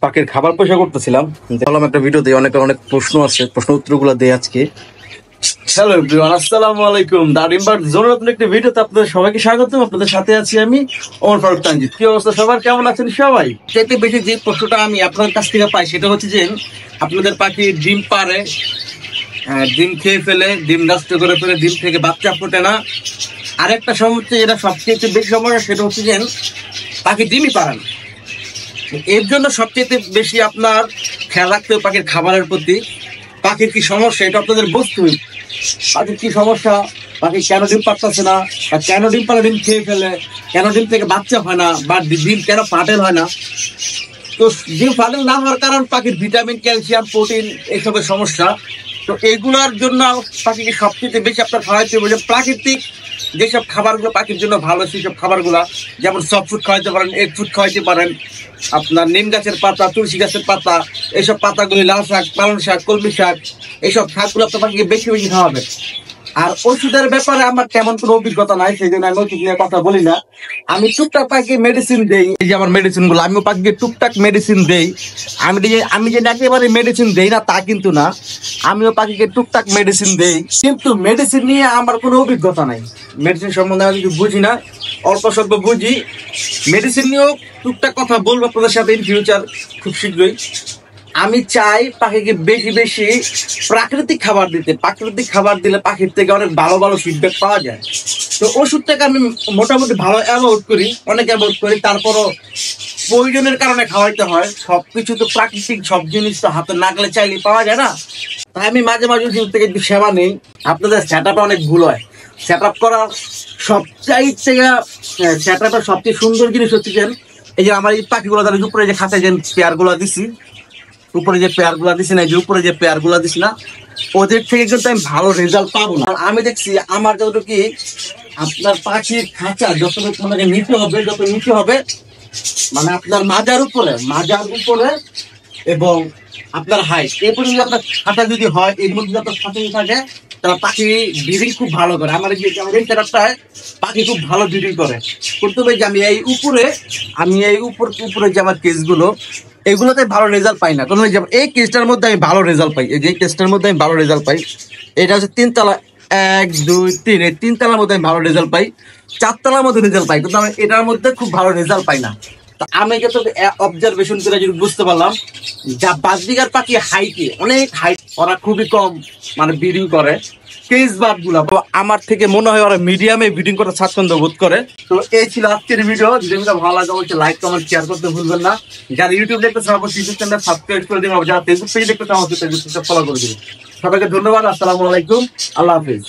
পাখির খাবার পয়সা করতেছিলাম, দেখলাম একটা ভিডিও দিয়ে অনেক অনেক প্রশ্ন আছে, প্রশ্ন উত্তরগুলো দেই আজকে। হ্যালো এভরিওয়ান, আসসালামু আলাইকুম। দারিম বার্ড জোনের নতুন একটা ভিডিওতে আপনাদের সবাইকে স্বাগতম। আপনাদের সাথে আছি আমি ওমর ফারুক তানজিদ। কি অবস্থা সবার, কেমন আছেন সবাই? সবচেয়ে বেশি যে প্রশ্নটা আমি আপনাদের কাছ থেকে পাই সেটা হচ্ছে যে আপনাদের পাখি ডিম পারে, ডিম খেয়ে ফেলে, ডিম নষ্ট করে ফেলে, ডিম থেকে বাচ্চা ফোটে না। আরেকটা সমস্যা যেটা সবচেয়ে বেশি সমস্যা সেটা হচ্ছে যে পাখি ডিমই পারে না। এর জন্য সবচেয়ে বেশি আপনার খেয়াল রাখতে হবে পাখির খাবারের প্রতি। পাখির কি সমস্যা এটা আপনাদের বুঝতে হবে। পাখির কি সমস্যা, পাখি কেন ডিম পারতেছে না, বা কেন ডিম পারে ডিম খেয়ে ফেলে, কেন ডিম থেকে বাচ্চা হয় না, বা ডিম কেন ফাটেল হয় না। তো ডিম ফাটেল না হওয়ার কারণ পাখির ভিটামিন, ক্যালসিয়াম, প্রোটিন এইসবের সমস্যা। তো এগুলোর জন্য পাখিকে সবচেয়ে বেশি আপনার খাওয়াইতে হবে প্রাকৃতিক যেসব খাবারগুলো পাখির জন্য ভালো, সেইসব খাবারগুলো যেমন সফট ফুড খাওয়াইতে পারেন, এগ ফুড খাওয়াইতে পারেন, আপনার নিম গাছের পাতা, তুলসী গাছের পাতা, এইসব পাতাগুলি, লাল শাক, পালং শাক, কলমি শাক, এইসব শাকগুলো আপনার পাখিকে বেশি বেশি খাওয়াবে। আর ওষুধের ব্যাপারে আমার তেমন কোনো অভিজ্ঞতা নাই, সেই জন্য আমি ওষুধ নিয়ে কথা বলি না। আমি টুকটাক পাখিকে মেডিসিন দেই, এই যে আমার মেডিসিন গুলো, আমিও পাখিকে টুকটাক মেডিসিন দেই। আমি যে একেবারে মেডিসিন দেই না তা কিন্তু না, আমিও পাখিকে টুকটাক মেডিসিন দেই, কিন্তু মেডিসিন নিয়ে আমার কোনো অভিজ্ঞতা নাই। মেডিসিন সম্বন্ধে আমি কিছু বুঝি না, অল্প স্বল্প বুঝি। মেডিসিন নিয়েও টুকটাক কথা বলবো আপনাদের সাথে ইন ফিউচার খুব শীঘ্রই। আমি চাই পাখিকে বেশি বেশি প্রাকৃতিক খাবার দিতে। প্রাকৃতিক খাবার দিলে পাখির থেকে অনেক ভালো ভালো ফিডব্যাক পাওয়া যায়। তো ওষুধটাকে আমি মোটামুটি ভালো অ্যাভয়েড করি, অনেক অ্যাভয়েড করি। তারপরও প্রয়োজনের কারণে খাওয়াইতে হয়। সবকিছু তো প্রাকৃতিক, সব জিনিস তো হাতে নাগলে চাইলে পাওয়া যায় না। তাই আমি মাঝে মাঝে ওষুধ থেকে একটু সেবা নেই। আপনাদের সেট আপে অনেক ভুল হয়। সেট আপ করার সবচেয়ে সুন্দর জিনিস হচ্ছে যে এই যে আমার এই পাখিগুলো তার উপরে যে খাঁচায় যে পেয়ারগুলো দিছি, উপরে যে পেয়ারগুলা দিছি না, যে উপরে যে পেয়ারগুলা দিছি না, ওদের থেকে কিন্তু আমি ভালো রেজাল্ট পাবো না। আমি দেখছি আমার যতটুকু কি আপনার পাখির খাঁচা যতটুকু মানে নিতে হবে মানে আপনার মাজার উপরে এবং আপনার হাইট এই পর্যন্ত আপনার খাঁচা যদি হয়, এর মধ্যে আপনার খাঁচা থাকে তাহলে পাখি ব্রিডিং খুব ভালো করে। আমার এই সেটআপটায় পাখি খুব ভালো ব্রিডিং করে। করতে হবে যে আমি এই উপরে যে আমার কেসগুলো, এগুলোতে ভালো রেজাল্ট পাই না। কারণ এই কেসটার মধ্যে আমি ভালো রেজাল্ট পাই, এই যে কেসটার মধ্যে আমি ভালো রেজাল্ট পাই। এটা হচ্ছে 3 তলা, 1 2 3, এই 3 তলার মধ্যে আমি ভালো রেজাল্ট পাই, 4 তলার মধ্যে রেজাল্ট পাই, কিন্তু আমি এটার মধ্যে খুব ভালো রেজাল্ট পাই না। আমি যত অবজারভেশন করে যদি বুঝতে পারলাম যা বাজবিগার পাখি হাইটে অনেক হাইট, ওরা খুবই কম মানে ব্রিডিং করে। কেস বাদ গুলা আমার থেকে মনে হয় ওরা মিডিয়ামে ব্রিডিং করতে স্বাচ্ছন্দ্য বোধ করে। তো এই ছিল আজকের ভিডিও। যদি ভালো লাগে অবশ্যই লাইক, কমেন্ট, শেয়ার করতে ভুলবেন না। যারা ইউটিউব দেখতেছেন অবশ্যই ইউটিউব চ্যানেল সাবস্ক্রাইব করে দিন, যারা ফেসবুক পেজ দেখতেছেন অবশ্যই ফেসবুক পেজটা ফলো করে দিন। সবাইকে ধন্যবাদ। আসসালামু আলাইকুম, আল্লাহ হাফিজ।